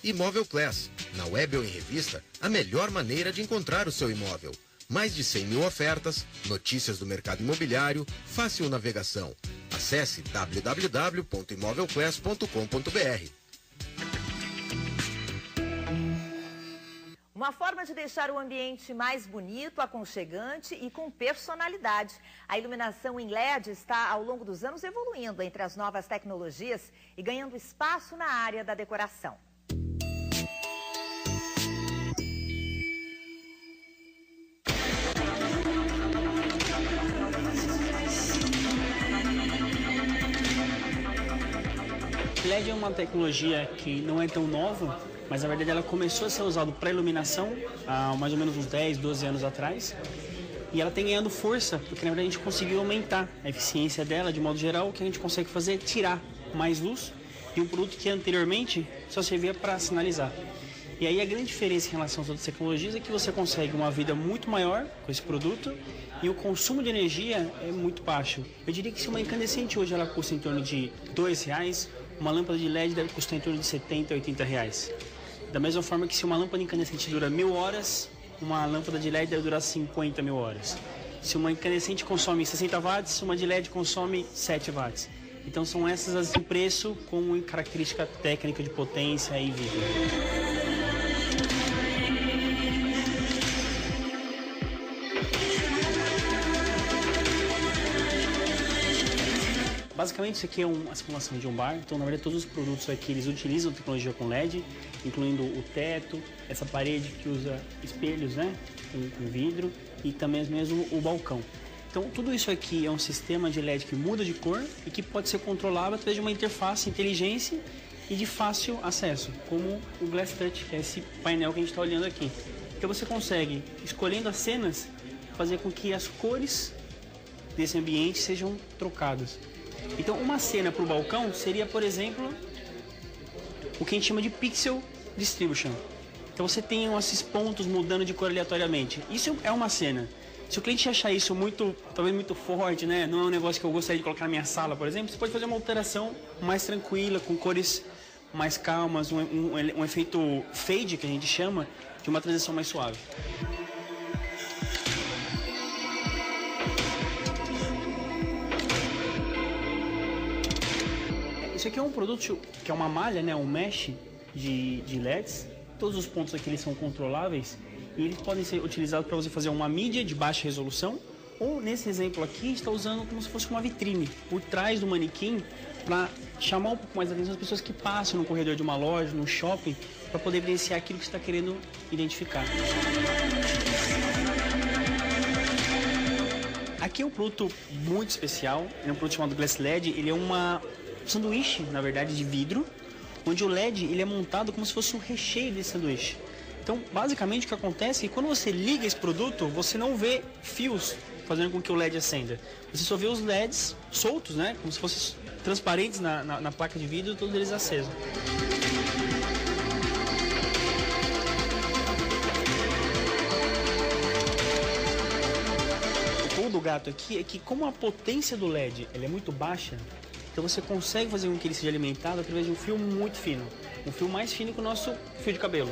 Imóvel Class. Na web ou em revista, a melhor maneira de encontrar o seu imóvel. Mais de 100 mil ofertas, notícias do mercado imobiliário, fácil navegação. Acesse www.imovelclass.com.br. Uma forma de deixar o ambiente mais bonito, aconchegante e com personalidade. A iluminação em LED está, ao longo dos anos, evoluindo entre as novas tecnologias e ganhando espaço na área da decoração. O LED é uma tecnologia que não é tão nova, mas na verdade ela começou a ser usada para iluminação há mais ou menos uns 10, 12 anos atrás. E ela tem ganhando força, porque na verdade a gente conseguiu aumentar a eficiência dela, de modo geral. O que a gente consegue fazer é tirar mais luz de um produto que anteriormente só servia para sinalizar. E aí a grande diferença em relação às outras tecnologias é que você consegue uma vida muito maior com esse produto e o consumo de energia é muito baixo. Eu diria que se uma incandescente hoje ela custa em torno de R$2, uma lâmpada de LED deve custar em torno de R$70, R$80. Da mesma forma que se uma lâmpada incandescente dura 1000 horas, uma lâmpada de LED deve durar 50 mil horas. Se uma incandescente consome 60 watts, uma de LED consome 7 watts. Então são essas as de preço com característica técnica de potência e vida. Basicamente isso aqui é a simulação de um bar, então na verdade todos os produtos aqui eles utilizam tecnologia com LED, incluindo o teto, essa parede que usa espelhos, né, com vidro e também mesmo o balcão. Então tudo isso aqui é um sistema de LED que muda de cor e que pode ser controlado através de uma interface inteligente e de fácil acesso, como o Glass Touch, que é esse painel que a gente está olhando aqui. Então você consegue, escolhendo as cenas, fazer com que as cores desse ambiente sejam trocadas. Então uma cena para o balcão seria, por exemplo, o que a gente chama de Pixel Distribution. Então você tem esses pontos mudando de cor aleatoriamente. Isso é uma cena. Se o cliente achar isso talvez muito forte, né? Não é um negócio que eu gostaria de colocar na minha sala, por exemplo, você pode fazer uma alteração mais tranquila, com cores mais calmas, um efeito fade, que a gente chama, de uma transição mais suave. Isso aqui é um produto que é uma malha, né, um mesh de LEDs. Todos os pontos aqui eles são controláveis e eles podem ser utilizados para você fazer uma mídia de baixa resolução ou, nesse exemplo aqui, está usando como se fosse uma vitrine por trás do manequim para chamar um pouco mais a atenção das pessoas que passam no corredor de uma loja, no shopping, para poder evidenciar aquilo que você está querendo identificar. Aqui é um produto muito especial, é um produto chamado Glass LED. Ele é um sanduíche, na verdade, de vidro, onde o LED ele é montado como se fosse um recheio desse sanduíche. Então, basicamente, o que acontece é que quando você liga esse produto, você não vê fios fazendo com que o LED acenda. Você só vê os LEDs soltos, né, como se fossem transparentes na placa de vidro, todos eles acesos. O pulo do gato aqui é que, como a potência do LED ela é muito baixa, então você consegue fazer com que ele seja alimentado através de um fio muito fino. Um fio mais fino que o nosso fio de cabelo.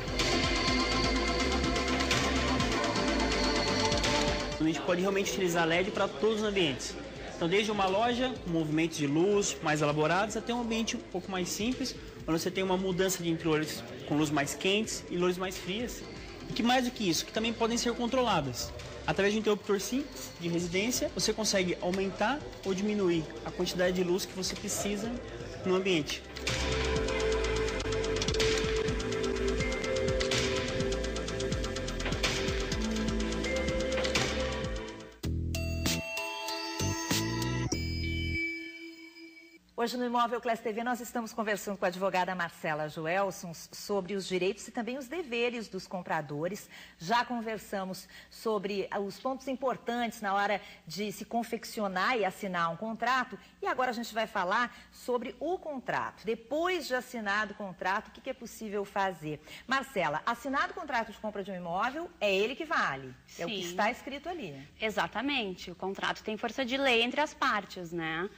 A gente pode realmente utilizar LED para todos os ambientes. Então desde uma loja, com movimentos de luz mais elaborados, até um ambiente um pouco mais simples, onde você tem uma mudança de interiores com luz mais quentes e luzes mais frias. E que mais do que isso, que também podem ser controladas. Através de um interruptor simples de residência, você consegue aumentar ou diminuir a quantidade de luz que você precisa no ambiente. Hoje no Imóvel Class TV nós estamos conversando com a advogada Marcela Joelson sobre os direitos e também os deveres dos compradores. Já conversamos sobre os pontos importantes na hora de se confeccionar e assinar um contrato. E agora a gente vai falar sobre o contrato. Depois de assinado o contrato, o que é possível fazer? Marcela, assinado o contrato de compra de um imóvel, é ele que vale. Sim. É o que está escrito ali. Exatamente. O contrato tem força de lei entre as partes, né?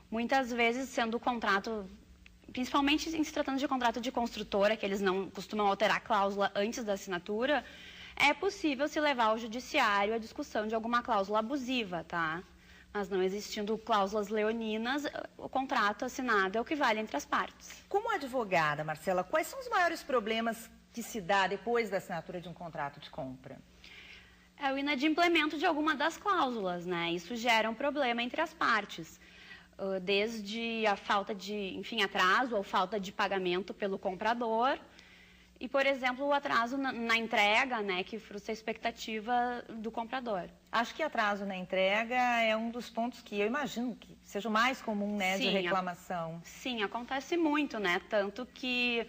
Muitas vezes, sendo o contrato principalmente em se tratando de contrato de construtora, que eles não costumam alterar a cláusula antes da assinatura, é possível se levar ao judiciário a discussão de alguma cláusula abusiva, tá? Mas não existindo cláusulas leoninas, o contrato assinado é o que vale entre as partes. Como advogada, Marcela, quais são os maiores problemas que se dá depois da assinatura de um contrato de compra? É o inadimplemento de alguma das cláusulas, né? Isso gera um problema entre as partes. Desde a falta de, enfim, atraso ou falta de pagamento pelo comprador e, por exemplo, o atraso na entrega, né, que frustra a expectativa do comprador. Acho que atraso na entrega é um dos pontos que eu imagino que seja o mais comum, né, de reclamação. Sim, acontece muito, né, tanto que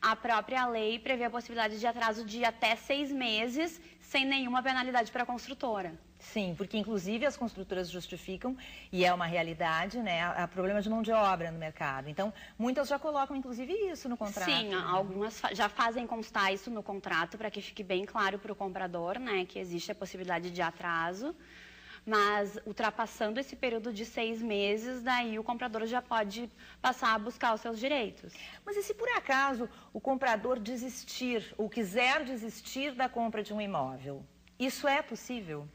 a própria lei prevê a possibilidade de atraso de até 6 meses sem nenhuma penalidade para a construtora. Sim, porque inclusive as construtoras justificam, e é uma realidade, né, há problema de mão de obra no mercado. Então, muitas já colocam inclusive isso no contrato. Sim, né? Algumas já fazem constar isso no contrato para que fique bem claro para o comprador, né, que existe a possibilidade de atraso. Mas ultrapassando esse período de 6 meses, daí o comprador já pode passar a buscar os seus direitos. Mas e se por acaso o comprador desistir ou quiser desistir da compra de um imóvel? Isso é possível?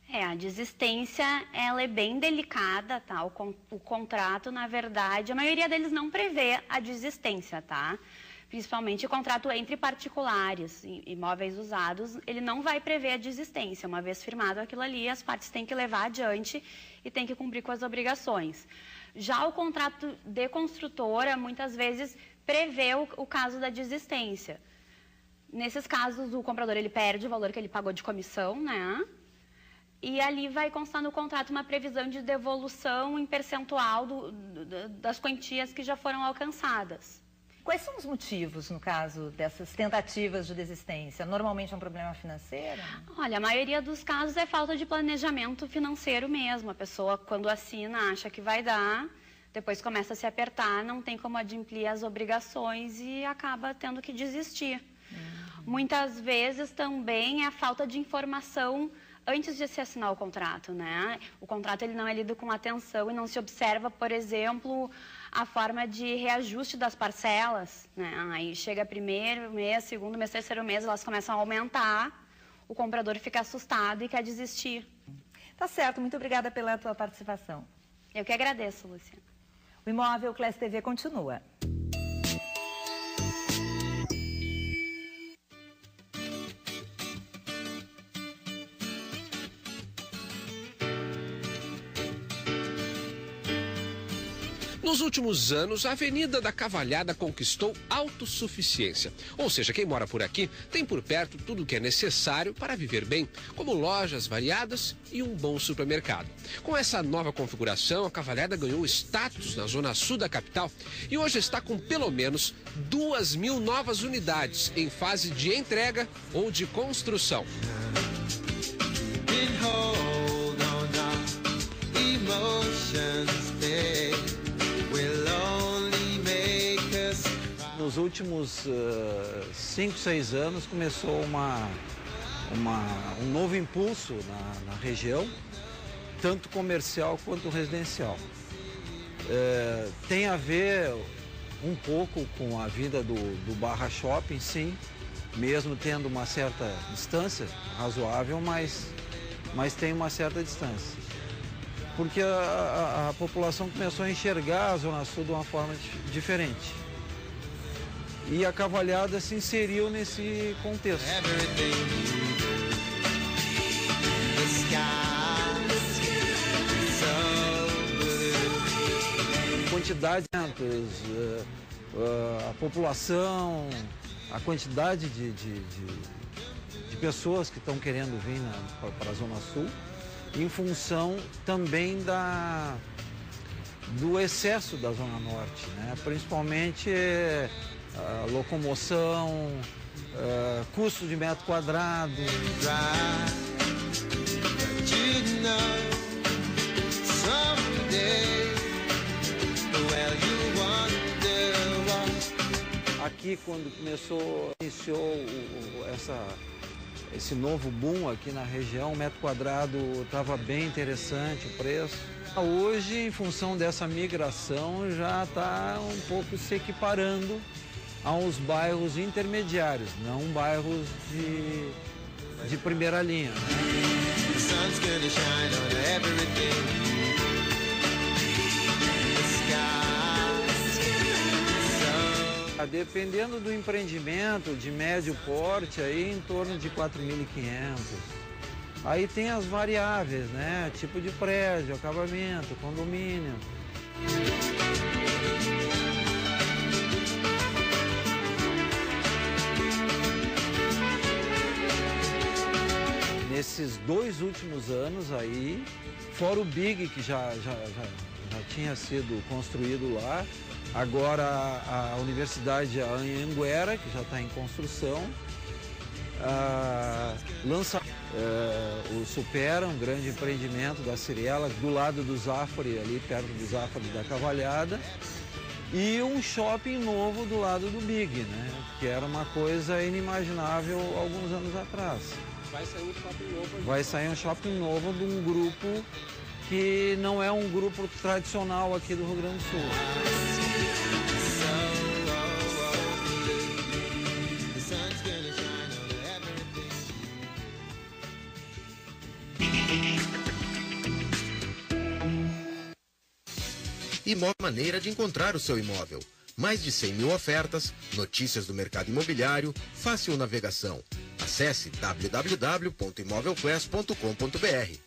A desistência, ela é bem delicada, tá? O contrato, na verdade, a maioria deles não prevê a desistência, tá? Principalmente o contrato entre particulares, imóveis usados, ele não vai prever a desistência. Uma vez firmado aquilo ali, as partes têm que levar adiante e têm que cumprir com as obrigações. Já o contrato de construtora, muitas vezes, prevê o caso da desistência. Nesses casos, o comprador ele perde o valor que ele pagou de comissão, né? E ali vai constar no contrato uma previsão de devolução em percentual das quantias que já foram alcançadas. Quais são os motivos, no caso, dessas tentativas de desistência? Normalmente é um problema financeiro? Olha, a maioria dos casos é falta de planejamento financeiro mesmo. A pessoa, quando assina, acha que vai dar, depois começa a se apertar, não tem como adimplir as obrigações e acaba tendo que desistir. Muitas vezes também é a falta de informação antes de se assinar o contrato, né? O contrato ele não é lido com atenção e não se observa, por exemplo, a forma de reajuste das parcelas, né? Aí chega primeiro mês, segundo mês, terceiro mês, elas começam a aumentar, o comprador fica assustado e quer desistir. Tá certo, muito obrigada pela tua participação. Eu que agradeço, Luciana. O Imóvel Class TV continua. Nos últimos anos, a Avenida da Cavalhada conquistou autossuficiência. Ou seja, quem mora por aqui tem por perto tudo o que é necessário para viver bem, como lojas variadas e um bom supermercado. Com essa nova configuração, a Cavalhada ganhou status na zona sul da capital e hoje está com pelo menos 2.000 novas unidades em fase de entrega ou de construção. Nos últimos 5, 6 anos começou um novo impulso na região, tanto comercial quanto residencial. Tem a ver um pouco com a vida do Barra Shopping, sim, mesmo tendo uma certa distância razoável, mas tem uma certa distância. Porque a população começou a enxergar a Zona Sul de uma forma diferente. E a Cavalhada se inseriu nesse contexto. Quantidade de a população, a quantidade de pessoas que estão querendo vir para a Zona Sul, em função também do excesso da Zona Norte, né? Principalmente locomoção, custo de metro quadrado. Aqui, quando iniciou esse novo boom aqui na região, o metro quadrado estava bem interessante o preço. Hoje, em função dessa migração, já está um pouco se equiparando aos bairros intermediários, não bairros de primeira linha. Dependendo do empreendimento de médio porte, aí em torno de 4.500. Aí tem as variáveis, né? Tipo de prédio, acabamento, condomínio. Nesses 2 últimos anos aí, fora o Big, que já tinha sido construído lá, agora a Universidade Anhanguera, que já está em construção, lança o Supera, um grande empreendimento da Cirela, do lado do Zafari, ali perto do Zafari da Cavalhada, e um shopping novo do lado do Big, né? Que era uma coisa inimaginável alguns anos atrás. Vai sair um shopping novo. Vai sair um shopping novo de um grupo que não é um grupo tradicional aqui do Rio Grande do Sul. Imóvel é maneira de encontrar o seu imóvel. Mais de 100 mil ofertas, notícias do mercado imobiliário, fácil navegação. Acesse www.imovelquest.com.br.